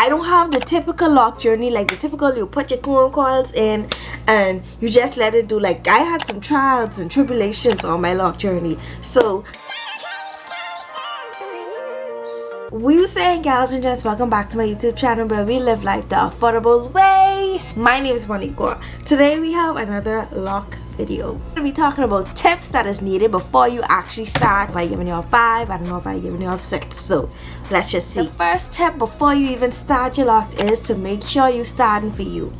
I don't have the typical lock journey, like the typical you put your coils in and you just let it do. Like, I had some trials and tribulations on my lock journey. So we were saying, gals and gents, welcome back to my YouTube channel where we live life the affordable way. My name is Monica. Today we have another lock video. We're gonna be talking about tips that is needed before you actually start. If I giving y'all 5, I don't know if I giving y'all 6. So let's just see. The first tip before you even start your locks is to make sure you starting for you.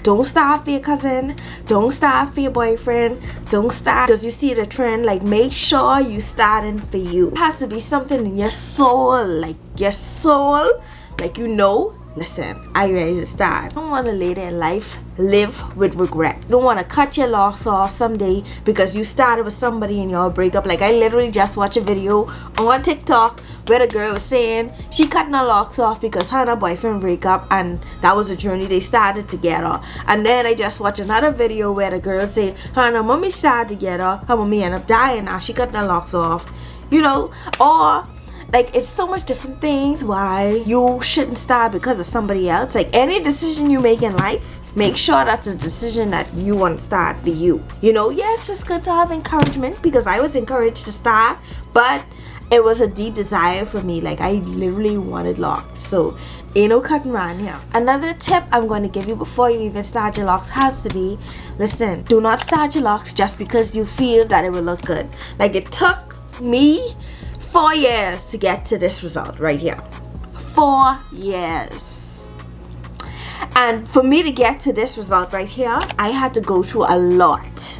Don't start for your cousin, don't start for your boyfriend, don't start because you see the trend. Like, make sure you starting for you. It has to be something in your soul, like your soul, like, you know, listen, I ready to start. You don't want to later in life live with regret. You don't want to cut your locks off someday because you started with somebody and y'all break up. Like, I literally just watched a video on TikTok where the girl was saying she cutting her locks off because her and her boyfriend break up, and that was a journey they started together. And then I just watched another video where the girl said her and her mommy started together, her mommy ended up dying, now she cutting her locks off, you know. Or like, it's so much different things why you shouldn't start because of somebody else. Like, any decision you make in life, make sure that's a decision that you want to start for you. You know, yes, it's good to have encouragement because I was encouraged to start, but it was a deep desire for me. Like, I literally wanted locks. So ain't no cutting around here. Another tip I'm going to give you before you even start your locks has to be, listen, do not start your locks just because you feel that it will look good. Like, it took me 4 years to get to this result right here. 4 years. And for me to get to this result right here, I had to go through a lot.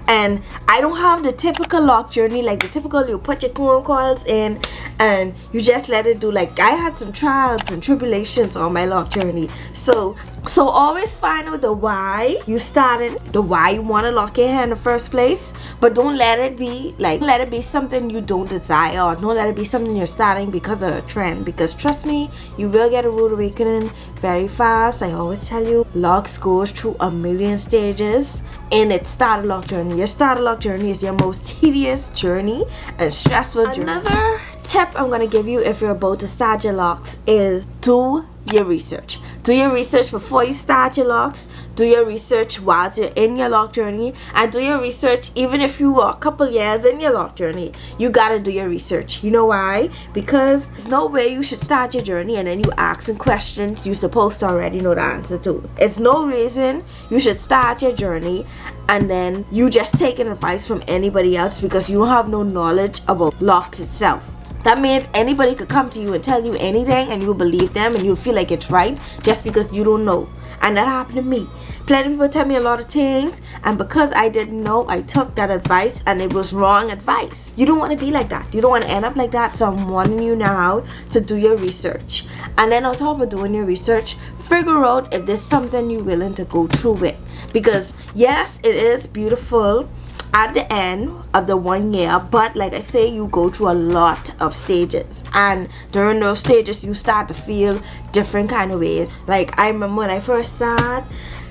And I don't have the typical lock journey, like the typical you put your coils in and you just let it do. Like, I had some trials and tribulations on my lock journey. So always find out the why you started, the why you want to lock your hair in the first place. But don't let it be like, let it be something you don't desire, or don't let it be something you're starting because of a trend. Because trust me, you will get a rude awakening very fast. I always tell you, locks goes through a million stages in its starter lock journey. Your starter lock journey is your most tedious journey and stressful journey. Another tip I'm going to give you if you're about to start your locks is do your research. Do your research before you start your locks. Do your research whilst you're in your lock journey, and do your research even if you are a couple years in your lock journey. You gotta do your research. You know why? Because there's no way you should start your journey and then you asking questions you're supposed to already know the answer to. It's no reason you should start your journey and then you just taking advice from anybody else because you don't have no knowledge about locks itself. That means anybody could come to you and tell you anything and you believe them and you feel like it's right just because you don't know. And that happened to me. Plenty of people tell me a lot of things, and because I didn't know, I took that advice and it was wrong advice. You don't want to be like that. You don't want to end up like that. So I'm warning you now to do your research. And then on top of doing your research, figure out if there's something you're willing to go through with. Because yes, it is beautiful at the end of the 1 year, but like I say, you go through a lot of stages, and during those stages you start to feel different kind of ways. Like, I remember when I first started,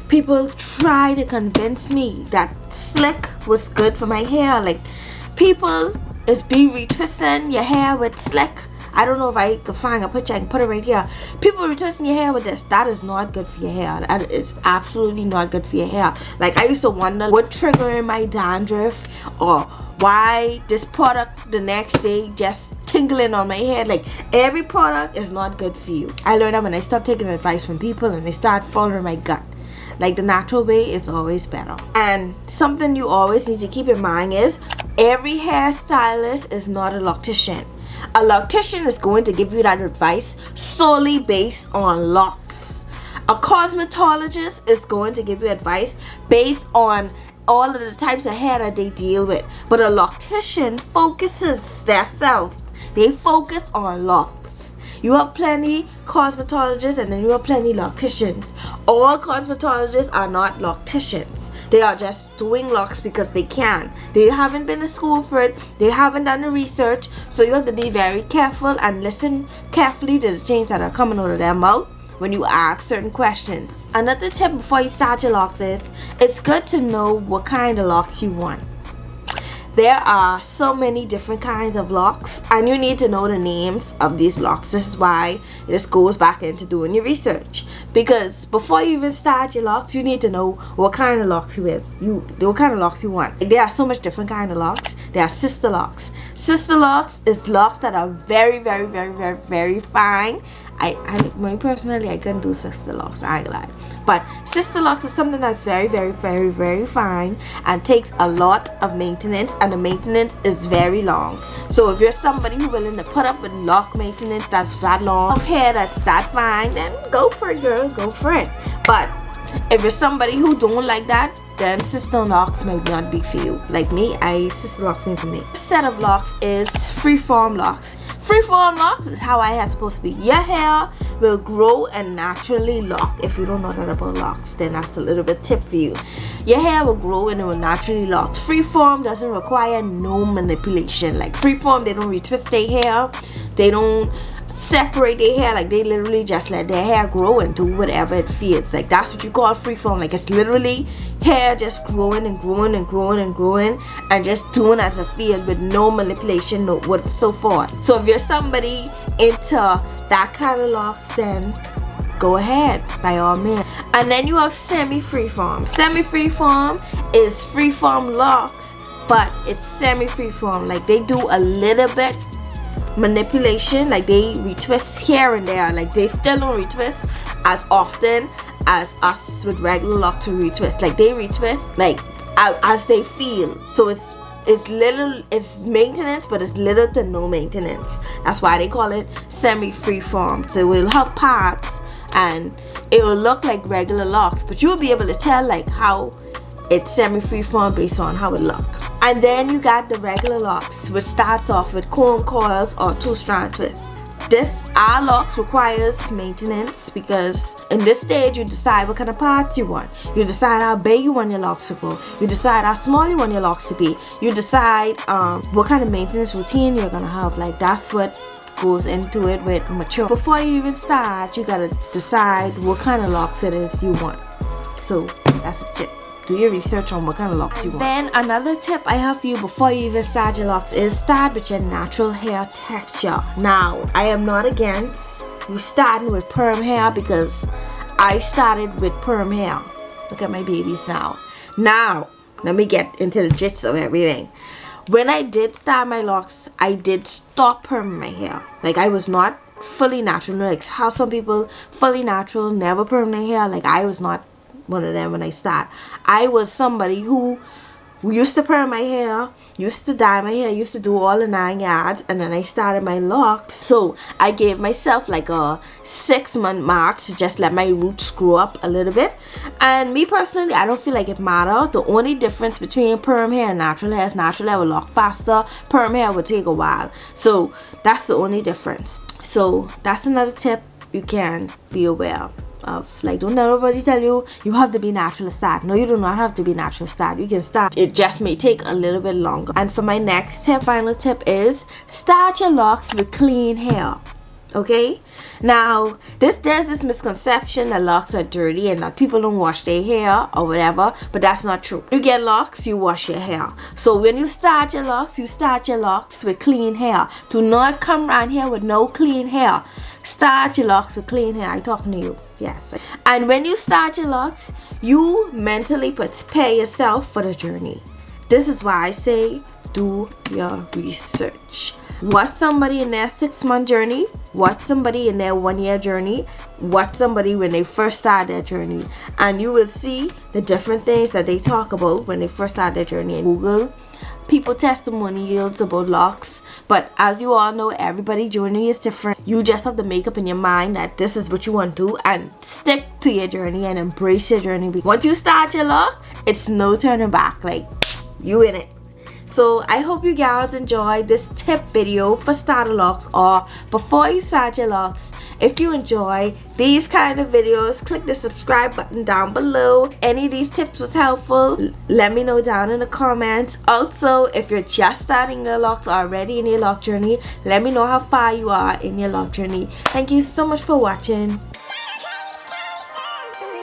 people try to convince me that slick was good for my hair. Like, people is be retwisting your hair with slick. I don't know if I can find a picture, I can put it right here. People retwisting your hair with this. That is not good for your hair. That is absolutely not good for your hair. Like, I used to wonder what triggering my dandruff, or why this product the next day just tingling on my head. Like, every product is not good for you. I learned that when I stopped taking advice from people and I started following my gut. Like, the natural way is always better. And something you always need to keep in mind is every hairstylist is not a loctician. A loctician is going to give you that advice solely based on locks. A cosmetologist is going to give you advice based on all of the types of hair that they deal with. But a loctician focuses themselves. They focus on locks. You have plenty cosmetologists and then you have plenty locticians. All cosmetologists are not locticians. They are just doing locks because they can. They haven't been to school for it. They haven't done the research. So you have to be very careful and listen carefully to the things that are coming out of their mouth when you ask certain questions. Another tip before you start your locks is, it's good to know what kind of locks you want. there are so many different kinds of locks, and you need to know the names of these locks. This is why this goes back into doing your research, because before you even start your locks, you need to know what kind of locks what kind of locks you want. There are so much different kind of locks. There are sister locks. Sister locks is locks that are very, very, very, very, very fine. Me personally, I couldn't do sister locks, I ain't lie. But sister locks is something that's very, very, very, very fine and takes a lot of maintenance, and the maintenance is very long. So if you're somebody who's willing to put up with lock maintenance that's that long, of hair that's that fine, then go for it, girl, go for it. But if you're somebody who don't like that, then sister locks might not be for you. Like me, sister locks ain't for me. This set of locks is freeform locks. Freeform locks is how I have supposed to be. Your hair will grow and naturally lock. If you don't know that about locks, then that's a little bit tip for you. Your hair will grow and it will naturally lock. Freeform doesn't require no manipulation. Like freeform, they don't retwist their hair. They don't separate their hair. Like they literally just let their hair grow and do whatever it feels. Like that's what you call freeform. Like it's literally hair just growing and growing and growing and growing and just doing as it feels with no manipulation, no what so forth. So if you're somebody into that kind of locks, then go ahead by all means. And then you have semi-freeform. Semi-freeform is freeform locks, but it's semi-freeform. Like they do a little bit manipulation, like they retwist here and there. Like they still don't retwist as often as us with regular lock to retwist. Like they retwist like as they feel. So it's maintenance, but it's little to no maintenance. That's why they call it semi-freeform. So it will have parts and it will look like regular locks, but you'll be able to tell like how it's semi-freeform based on how it looks. And then you got the regular locks, which starts off with comb coils or 2-strand twists. Our locks requires maintenance, because in this stage you decide what kind of parts you want. You decide how big you want your locks to go. You decide how small you want your locks to be. You decide what kind of maintenance routine you're gonna have. Like that's what goes into it with mature. Before you even start, you gotta decide what kind of locks it is you want. So that's a tip. Do your research on what kind of locks you want. Then another tip I have for you before you even start your locks is start with your natural hair texture. Now, I am not against you starting with perm hair, because I started with perm hair. Look at my babies now. Now, let me get into the gist of everything. When I did start my locks, I did stop perming my hair. Like I was not fully natural. Like how some people fully natural, never perm their hair. Like I was not one of them when I started. I was somebody who used to perm my hair, used to dye my hair, used to do all the 9 yards, and then I started my locks. So I gave myself like a 6-month mark to just let my roots grow up a little bit. And me personally, I don't feel like it matters. The only difference between perm hair and natural hair is natural hair will lock faster, perm hair will take a while. So that's the only difference. So that's another tip you can be aware of. Like don't let nobody tell you you have to be natural to start. No, you do not have to be natural to start. You can start. It just may take a little bit longer. And for my next tip, final tip, is start your locks with clean hair. Okay, now there's this misconception that locks are dirty and that people don't wash their hair or whatever, but that's not true. You get locks, you wash your hair. So when you start your locks with clean hair. Do not come around here with no clean hair. Start your locks with clean hair. I'm talking to you. Yes. And when you start your locks, you mentally prepare yourself for the journey. This is why I say do your research. Watch somebody in their 6-month journey, watch somebody in their 1-year journey, watch somebody when they first start their journey, and you will see the different things that they talk about when they first start their journey. And Google people testimonials about locks. But as you all know, everybody's journey is different. You just have to make up in your mind that this is what you want to do and stick to your journey and embrace your journey. Once you start your locks, it's no turning back. Like you in it. So I hope you guys enjoyed this tip video for starter locks, or before you start your locks. If you enjoy these kind of videos, click the subscribe button down below. Any of these tips was helpful, let me know down in the comments. Also, if you're just starting your locks or already in your lock journey, let me know how far you are in your lock journey. Thank you so much for watching.